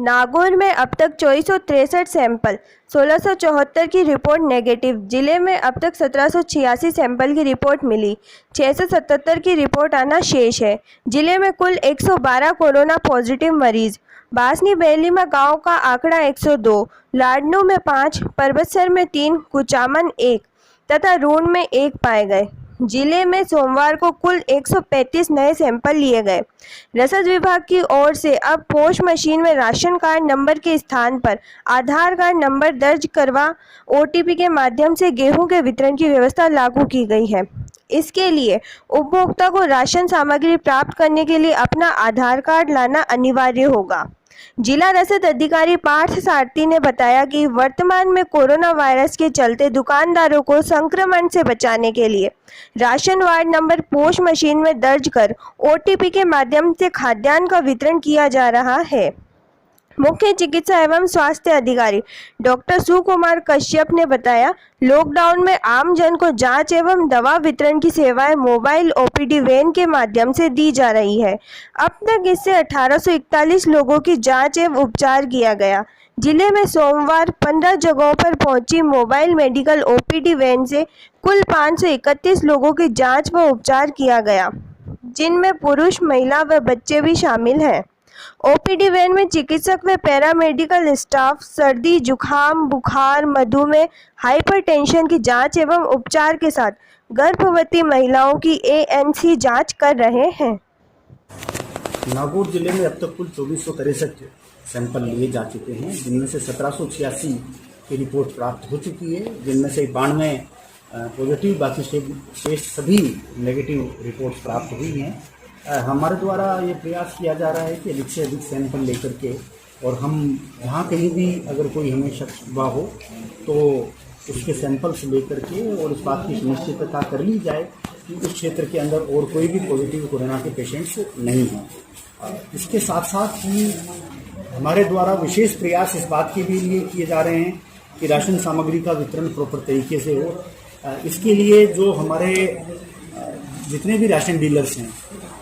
नागौर में अब तक 2463 सैंपल, 1674 की रिपोर्ट नेगेटिव। जिले में अब तक 1786 सैंपल की रिपोर्ट मिली, 677 की रिपोर्ट आना शेष है। जिले में कुल 112 कोरोना पॉजिटिव मरीज। बासनी बैली में गांव का आंकड़ा 102, लाडनू में 5, परबतसर में 3, कुचामन 1 तथा रूण में 1 पाए गए। जिले में सोमवार को कुल 135 नए सैंपल लिए गए। रसद विभाग की ओर से अब पोस्ट मशीन में राशन कार्ड नंबर के स्थान पर आधार कार्ड नंबर दर्ज करवा ओटीपी के माध्यम से गेहूं के वितरण की व्यवस्था लागू की गई है। इसके लिए उपभोक्ता को राशन सामग्री प्राप्त करने के लिए अपना आधार कार्ड लाना अनिवार्य होगा। जिला रसद अधिकारी पार्थ सारथी ने बताया कि वर्तमान में कोरोना वायरस के चलते दुकानदारों को संक्रमण से बचाने के लिए ration ward number post machine में दर्ज कर ओटीपी के माध्यम से खाद्यान्न का वितरण किया जा रहा है। मुख्य चिकित्सा एवं स्वास्थ्य अधिकारी डॉक्टर सुकुमार कश्यप ने बताया, लॉकडाउन में आम जन को जांच एवं दवा वितरण की सेवाएं मोबाइल ओपीडी वैन के माध्यम से दी जा रही है। अब तक इससे 1841 लोगों की जांच एवं उपचार किया गया। जिले में सोमवार 15 जगहों पर पहुंची मोबाइल मेडिकल ओपीडी वैन से कुल 531 लोगों की जांच व उपचार किया गया, जिनमें पुरुष, महिला व बच्चे भी शामिल हैं। ओपीडी वैन में चिकित्सक व पैरामेडिकल स्टाफ सर्दी, जुखाम, बुखार, मधुमेह, हाइपरटेंशन की जांच एवं उपचार के साथ गर्भवती महिलाओं की एएनसी जांच कर रहे हैं। नागौर जिले में अब तक कुल 2463 सैंपल लिए जा चुके हैं, जिनमें से 1786 की रिपोर्ट प्राप्त हो चुकी है, जिनमें से 92 पॉजिटिव, बाकी शेष सभी नेगेटिव रिपोर्ट प्राप्त हुई हैं। हमारे द्वारा ये प्रयास किया जा रहा है कि अधिक से अधिक सैंपल लेकर के, और हम जहाँ कहीं भी अगर कोई हमें शक हुआ हो तो उसके सैंपल्स लेकर के और इस बात की सुनिश्चितता कर ली जाए कि उस क्षेत्र के अंदर और कोई भी पॉजिटिव कोरोना के पेशेंट्स नहीं हैं। इसके साथ साथ ही हमारे द्वारा विशेष प्रयास इस बात के भी लिए किए जा रहे हैं कि राशन सामग्री का वितरण प्रॉपर तरीके से हो। इसके लिए जो हमारे जितने भी राशन डीलर्स हैं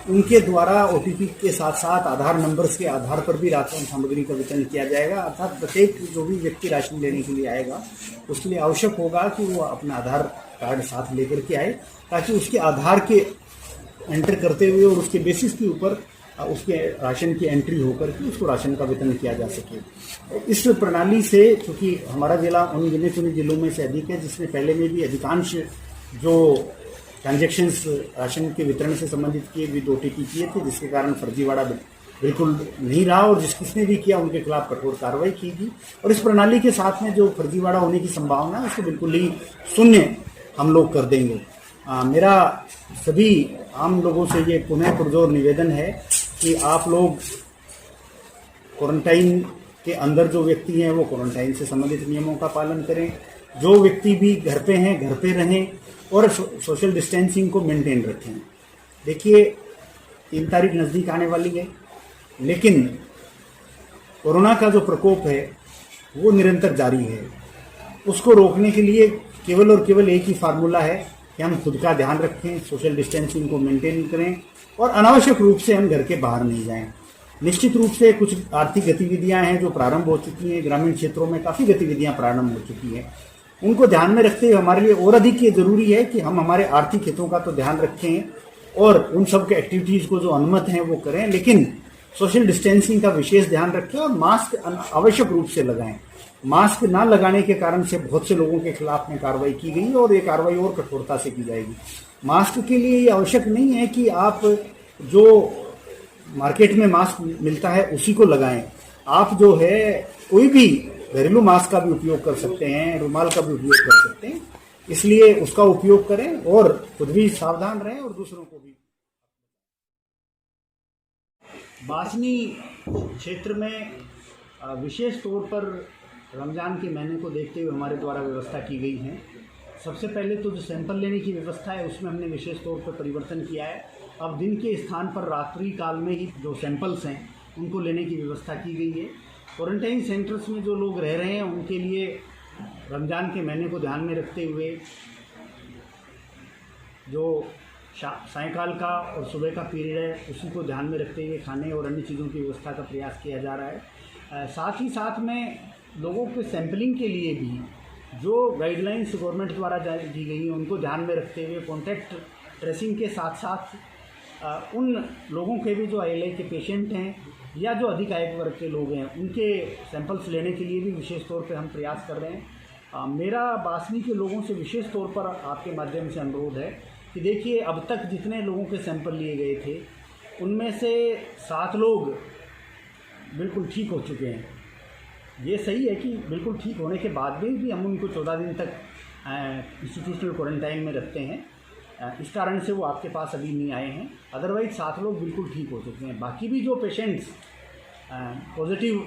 उनके द्वारा ओटीपी के साथ साथ आधार नंबर्स के आधार पर भी राशन सामग्री का वितरण किया जाएगा। अर्थात प्रत्येक जो भी व्यक्ति राशन लेने के लिए आएगा उसके लिए आवश्यक होगा कि वो अपना आधार कार्ड साथ लेकर के आए, ताकि उसके आधार के एंटर करते हुए और उसके बेसिस के ऊपर उसके राशन की एंट्री होकर के उसको राशन का वितरण किया जा सके। इस प्रणाली से, चूँकि हमारा जिला उन गिने चुने जिलों में से अधिक है जिसने पहले में भी अधिकांश जो ट्रांजैक्शंस राशन के वितरण से संबंधित किए विद ओटीपी किए थे, जिसके कारण फर्जीवाड़ा बिल्कुल नहीं रहा और जिसने भी किया उनके खिलाफ कठोर कार्रवाई की गई। और इस प्रणाली के साथ में जो फर्जीवाड़ा होने की संभावना है उसको बिल्कुल ही शून्य हम लोग कर देंगे। मेरा सभी आम लोगों से ये पुनः पुरजोर निवेदन है कि आप लोग क्वारंटाइन के अंदर जो व्यक्ति हैं वो क्वारंटाइन से संबंधित नियमों का पालन करें। जो व्यक्ति भी घर पे हैं घर पे रहें और सोशल डिस्टेंसिंग को मेंटेन रखें। देखिए 3 तारीख नज़दीक आने वाली है, लेकिन कोरोना का जो प्रकोप है वो निरंतर जारी है। उसको रोकने के लिए केवल और केवल एक ही फार्मूला है कि हम खुद का ध्यान रखें, सोशल डिस्टेंसिंग को मेंटेन करें और अनावश्यक रूप से हम घर के बाहर नहीं जाएं। निश्चित रूप से कुछ आर्थिक गतिविधियां हैं जो प्रारंभ हो चुकी हैं, ग्रामीण क्षेत्रों में काफ़ी गतिविधियां प्रारंभ हो चुकी हैं। उनको ध्यान में रखते हुए हमारे लिए और अधिक ये जरूरी है कि हम हमारे आर्थिक हितों का तो ध्यान रखें और उन सब के एक्टिविटीज़ को जो अनुमत हैं वो करें, लेकिन सोशल डिस्टेंसिंग का विशेष ध्यान रखें और मास्क आवश्यक रूप से लगाएं। मास्क ना लगाने के कारण से बहुत से लोगों के खिलाफ में कार्रवाई की गई और ये कार्रवाई और कठोरता से की जाएगी। मास्क के लिए ये आवश्यक नहीं है कि आप जो मार्केट में मास्क मिलता है उसी को लगाएं। आप जो है कोई भी घरेलू मास्क का भी उपयोग कर सकते हैं, रुमाल का भी उपयोग कर सकते हैं, इसलिए उसका उपयोग करें और खुद भी सावधान रहें और दूसरों को भी। बासनी क्षेत्र में विशेष तौर पर रमज़ान के महीने को देखते हुए हमारे द्वारा व्यवस्था की गई है। सबसे पहले तो जो सैंपल लेने की व्यवस्था है उसमें हमने विशेष तौर पर परिवर्तन किया है। अब दिन के स्थान पर रात्रि काल में ही जो सैंपल्स हैं उनको लेने की व्यवस्था की गई है। क्वारंटाइन सेंटर्स में जो लोग रह रहे हैं उनके लिए रमज़ान के महीने को ध्यान में रखते हुए जो सायंकाल का और सुबह का पीरियड है उसी को ध्यान में रखते हुए खाने और अन्य चीज़ों की व्यवस्था का प्रयास किया जा रहा है। साथ ही साथ में लोगों के सैंपलिंग के लिए भी जो गाइडलाइंस गवर्नमेंट द्वारा जारी की गई हैं उनको ध्यान में रखते हुए कॉन्टैक्ट ट्रेसिंग के साथ साथ उन लोगों के भी जो ILI के पेशेंट हैं या जो अधिक आयु वर्ग के लोग हैं उनके सैंपल्स लेने के लिए भी विशेष तौर पे हम प्रयास कर रहे हैं। मेरा बासनी के लोगों से विशेष तौर पर आपके माध्यम से अनुरोध है कि देखिए, अब तक जितने लोगों के सैंपल लिए गए थे उनमें से 7 लोग बिल्कुल ठीक हो चुके हैं। ये सही है कि बिल्कुल ठीक होने के बाद भी हम उनको 14 दिन तक इंस्टीट्यूशनल क्वारंटाइन में रखते हैं। इस कारण से वो आपके पास अभी नहीं आए हैं। अदरवाइज 7 लोग बिल्कुल ठीक हो चुके हैं। बाकी भी जो पेशेंट्स पॉजिटिव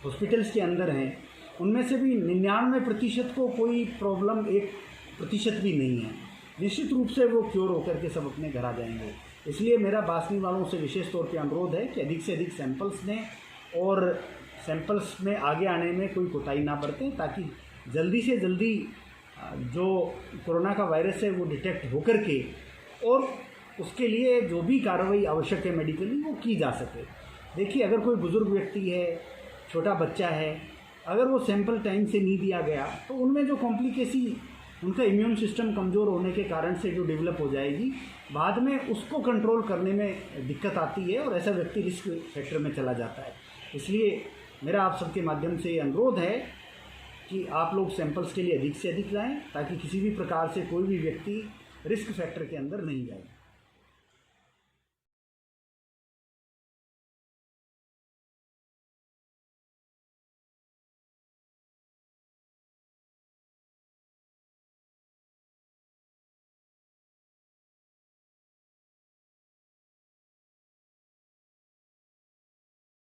हॉस्पिटल्स के अंदर हैं उनमें से भी 99% को कोई प्रॉब्लम 1% भी नहीं है। निश्चित रूप से वो क्योर होकर के सब अपने घर आ जाएंगे। इसलिए मेरा बासनी वालों से विशेष तौर पे अनुरोध है कि अधिक से अधिक सैंपल्स लें और सैंपल्स में आगे आने में कोई कोताही ना बरतें, ताकि जल्दी से जल्दी जो कोरोना का वायरस है वो डिटेक्ट होकर के और उसके लिए जो भी कार्रवाई आवश्यक है मेडिकली वो की जा सके। देखिए, अगर कोई बुज़ुर्ग व्यक्ति है, छोटा बच्चा है, अगर वो सैंपल टाइम से नहीं दिया गया तो उनमें जो कॉम्प्लिकेसी, उनका इम्यून सिस्टम कमज़ोर होने के कारण से जो डेवलप हो जाएगी, बाद में उसको कंट्रोल करने में दिक्कत आती है और ऐसा व्यक्ति रिस्क फैक्टर में चला जाता है। इसलिए मेरा आप सबके माध्यम से अनुरोध है कि आप लोग सैंपल्स के लिए अधिक से अधिक लाएं, ताकि किसी भी प्रकार से कोई भी व्यक्ति रिस्क फैक्टर के अंदर नहीं जाए।